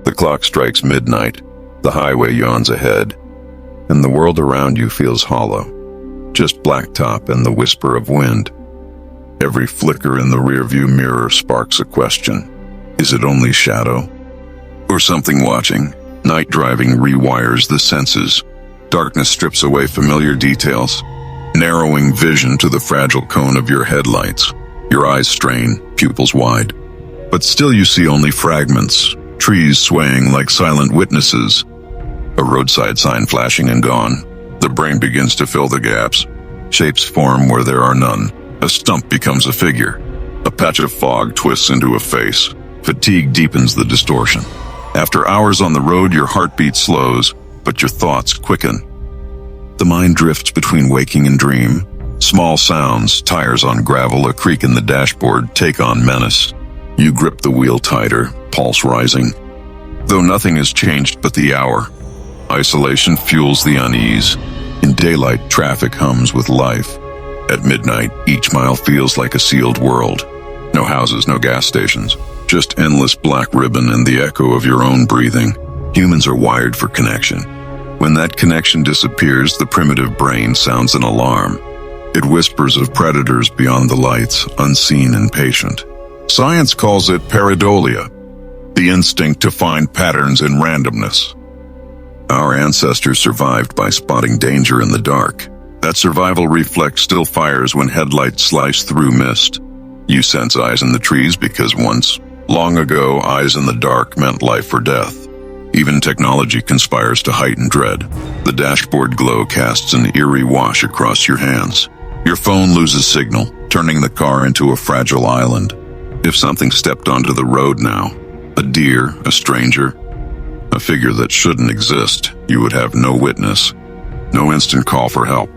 The clock strikes midnight, the highway yawns ahead, and the world around you feels hollow. Just blacktop and the whisper of wind. Every flicker in the rearview mirror sparks a question. Is it only shadow? Or something watching? Night driving rewires the senses. Darkness strips away familiar details, narrowing vision to the fragile cone of your headlights. Your eyes strain, pupils wide. But still you see only fragments, trees swaying like silent witnesses, a roadside sign flashing and gone. The brain begins to fill the gaps. Shapes form where there are none. A stump becomes a figure. A patch of fog twists into a face. Fatigue deepens the distortion. After hours on the road, your heartbeat slows, but your thoughts quicken. The mind drifts between waking and dream. Small sounds, tires on gravel, a creak in the dashboard take on menace. You grip the wheel tighter, pulse rising. Though nothing has changed but the hour. Isolation fuels the unease. In daylight, traffic hums with life. At midnight, each mile feels like a sealed world. No houses, no gas stations. Just endless black ribbon and the echo of your own breathing. Humans are wired for connection. When that connection disappears, the primitive brain sounds an alarm. It whispers of predators beyond the lights, unseen and patient. Science calls it pareidolia, the instinct to find patterns in randomness. Our ancestors survived by spotting danger in the dark. That survival reflex still fires when headlights slice through mist. You sense eyes in the trees because once, long ago, eyes in the dark meant life or death. Even technology conspires to heighten dread. The dashboard glow casts an eerie wash across your hands. Your phone loses signal, turning the car into a fragile island. If something stepped onto the road now, a deer, a stranger, a figure that shouldn't exist, you would have no witness, no instant call for help.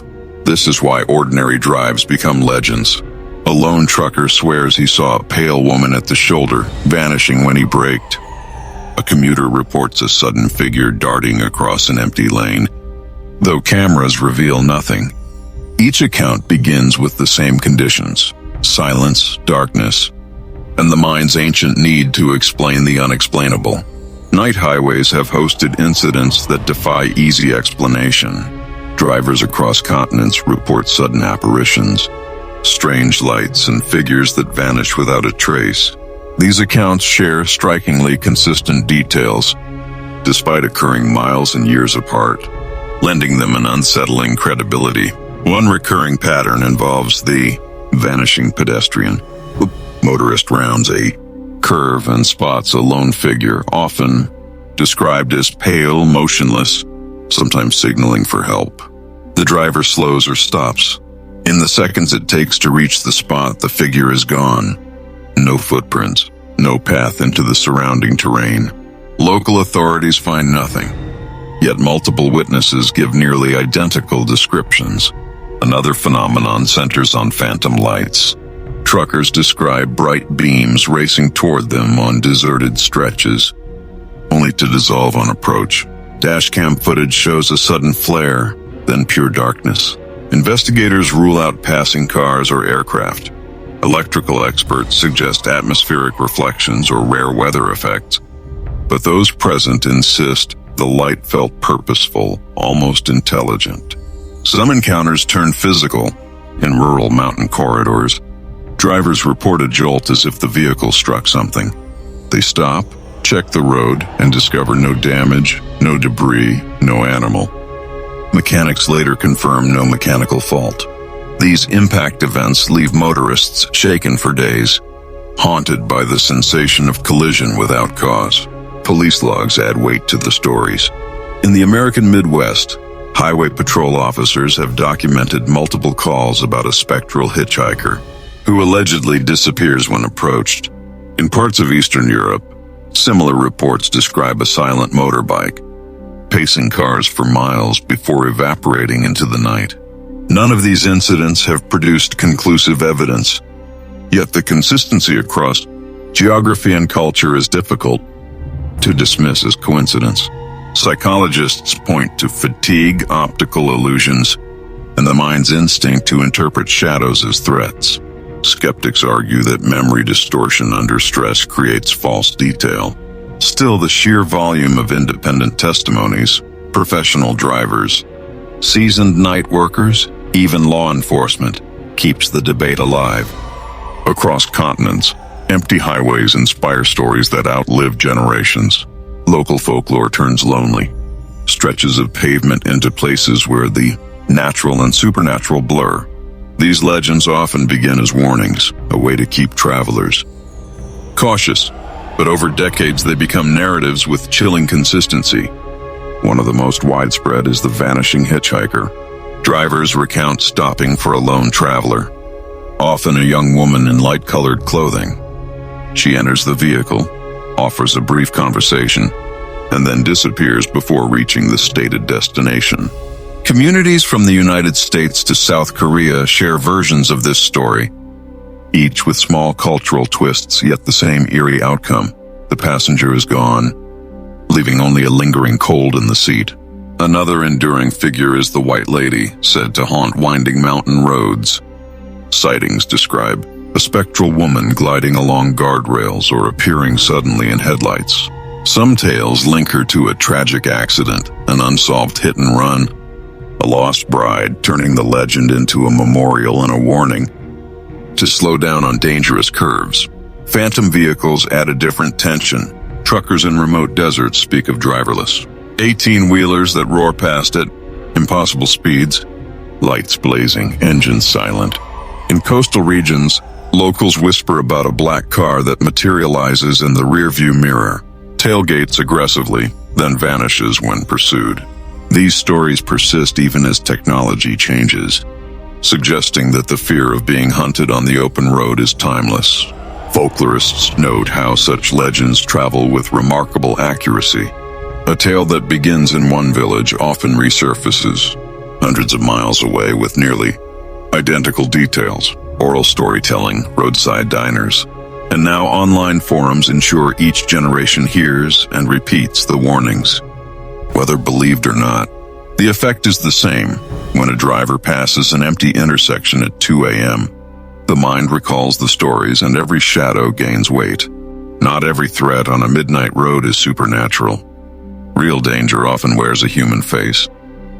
This is why ordinary drives become legends. A lone trucker swears he saw a pale woman at the shoulder, vanishing when he braked. A commuter reports a sudden figure darting across an empty lane, though cameras reveal nothing. Each account begins with the same conditions: silence, darkness, and the mind's ancient need to explain the unexplainable. Night highways have hosted incidents that defy easy explanation. Drivers across continents report sudden apparitions, strange lights and figures that vanish without a trace. These accounts share strikingly consistent details, despite occurring miles and years apart, lending them an unsettling credibility. One recurring pattern involves the vanishing pedestrian. The motorist rounds a curve and spots a lone figure, often described as pale, motionless, sometimes signaling for help. The driver slows or stops. In the seconds it takes to reach the spot, the figure is gone. No footprints, no path into the surrounding terrain. Local authorities find nothing, yet multiple witnesses give nearly identical descriptions. Another phenomenon centers on phantom lights. Truckers describe bright beams racing toward them on deserted stretches, only to dissolve on approach. Dashcam footage shows a sudden flare, then pure darkness. Investigators rule out passing cars or aircraft. Electrical experts suggest atmospheric reflections or rare weather effects, but those present insist the light felt purposeful, almost intelligent. Some encounters turn physical. In rural mountain corridors, drivers report a jolt as if the vehicle struck something. They stop, check the road, and discover no damage, no debris, no animal. Mechanics later confirm no mechanical fault. These impact events leave motorists shaken for days, haunted by the sensation of collision without cause. Police logs add weight to the stories. In the American Midwest, highway patrol officers have documented multiple calls about a spectral hitchhiker who allegedly disappears when approached. In parts of Eastern Europe, similar reports describe a silent motorbike, pacing cars for miles before evaporating into the night. None of these incidents have produced conclusive evidence, yet the consistency across geography and culture is difficult to dismiss as coincidence. Psychologists point to fatigue, optical illusions, and the mind's instinct to interpret shadows as threats. Skeptics argue that memory distortion under stress creates false detail. Still, the sheer volume of independent testimonies, professional drivers, seasoned night workers, even law enforcement, keeps the debate alive. Across continents, empty highways inspire stories that outlive generations. Local folklore turns lonely, stretches of pavement into places where the natural and supernatural blur. These legends often begin as warnings, a way to keep travelers cautious, but over decades they become narratives with chilling consistency. One of the most widespread is the vanishing hitchhiker. Drivers recount stopping for a lone traveler, often a young woman in light-colored clothing. She enters the vehicle, offers a brief conversation, and then disappears before reaching the stated destination. Communities from the United States to South Korea share versions of this story, each with small cultural twists, yet the same eerie outcome. The passenger is gone, leaving only a lingering cold in the seat. Another enduring figure is the White Lady, said to haunt winding mountain roads. Sightings describe a spectral woman gliding along guardrails or appearing suddenly in headlights. Some tales link her to a tragic accident, an unsolved hit and run, a lost bride, turning the legend into a memorial and a warning to slow down on dangerous curves. Phantom vehicles add a different tension. Truckers in remote deserts speak of driverless 18-wheelers that roar past at impossible speeds, lights blazing, engines silent. In coastal regions, locals whisper about a black car that materializes in the rearview mirror, tailgates aggressively, then vanishes when pursued. These stories persist even as technology changes, suggesting that the fear of being hunted on the open road is timeless. Folklorists note how such legends travel with remarkable accuracy. A tale that begins in one village often resurfaces hundreds of miles away with nearly identical details. Oral storytelling, roadside diners, and now online forums ensure each generation hears and repeats the warnings. Whether believed or not, the effect is the same. When a driver passes an empty intersection at 2 a.m., the mind recalls the stories and every shadow gains weight. Not every threat on a midnight road is supernatural. Real danger often wears a human face,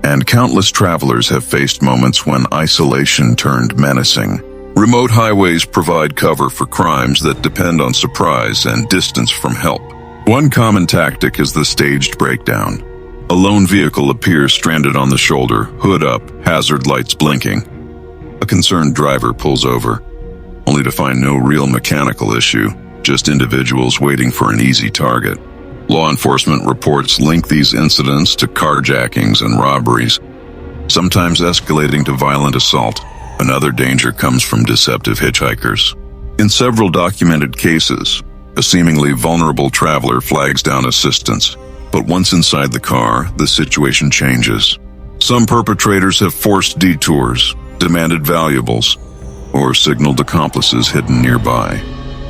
and countless travelers have faced moments when isolation turned menacing. Remote highways provide cover for crimes that depend on surprise and distance from help. One common tactic is the staged breakdown. A lone vehicle appears stranded on the shoulder, hood up, hazard lights blinking. A concerned driver pulls over, only to find no real mechanical issue, just individuals waiting for an easy target. Law enforcement reports link these incidents to carjackings and robberies, sometimes escalating to violent assault. Another danger comes from deceptive hitchhikers. In several documented cases, a seemingly vulnerable traveler flags down assistance, but once inside the car, the situation changes. Some perpetrators have forced detours, demanded valuables, or signaled accomplices hidden nearby.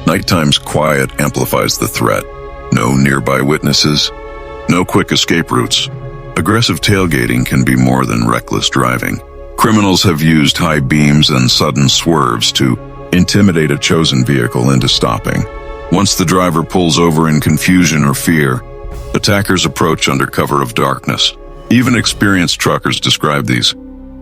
Nighttime's quiet amplifies the threat. No nearby witnesses, no quick escape routes. Aggressive tailgating can be more than reckless driving. Criminals have used high beams and sudden swerves to intimidate a chosen vehicle into stopping. Once the driver pulls over in confusion or fear, attackers approach under cover of darkness. Even experienced truckers describe these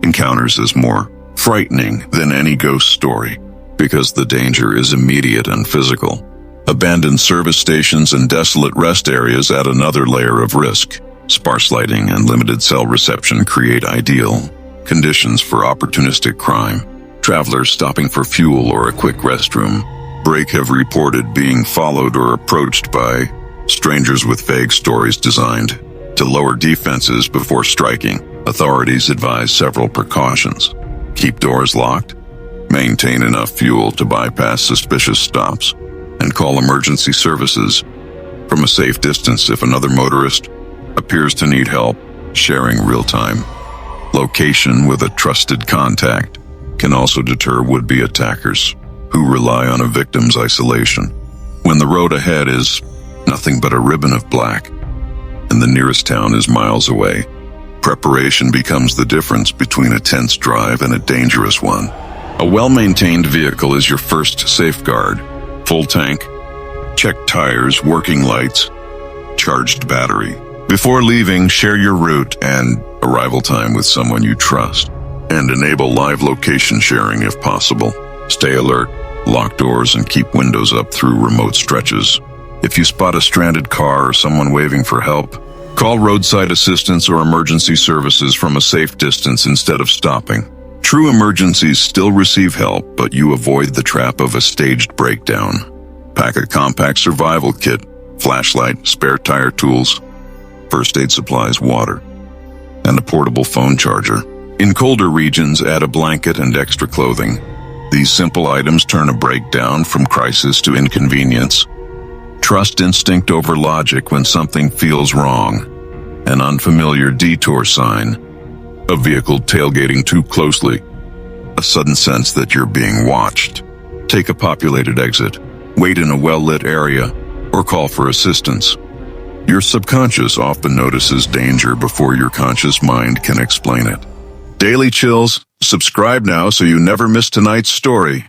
encounters as more frightening than any ghost story, because the danger is immediate and physical. Abandoned service stations and desolate rest areas add another layer of risk. Sparse lighting and limited cell reception create ideal conditions for opportunistic crime. Travelers stopping for fuel or a quick restroom break have reported being followed or approached by strangers with vague stories designed to lower defenses before striking. Authorities advise several precautions. Keep doors locked, maintain enough fuel to bypass suspicious stops, and call emergency services from a safe distance if another motorist appears to need help. Sharing real-time location with a trusted contact can also deter would-be attackers who rely on a victim's isolation. When the road ahead is nothing but a ribbon of black and the nearest town is miles away, preparation becomes the difference between a tense drive and a dangerous one. A well-maintained vehicle is your first safeguard. Full tank, checked tires, working lights, charged battery. Before leaving, share your route and arrival time with someone you trust. And enable live location sharing if possible. Stay alert, lock doors, and keep windows up through remote stretches. If you spot a stranded car or someone waving for help, call roadside assistance or emergency services from a safe distance instead of stopping. True emergencies still receive help, but you avoid the trap of a staged breakdown. Pack a compact survival kit, flashlight, spare tire tools, first aid supplies, water, and a portable phone charger. In colder regions, add a blanket and extra clothing. These simple items turn a breakdown from crisis to inconvenience. Trust instinct over logic when something feels wrong. An unfamiliar detour sign. A vehicle tailgating too closely. A sudden sense that you're being watched. Take a populated exit. Wait in a well-lit area, or call for assistance. Your subconscious often notices danger before your conscious mind can explain it. Daily Chills, subscribe now so you never miss tonight's story.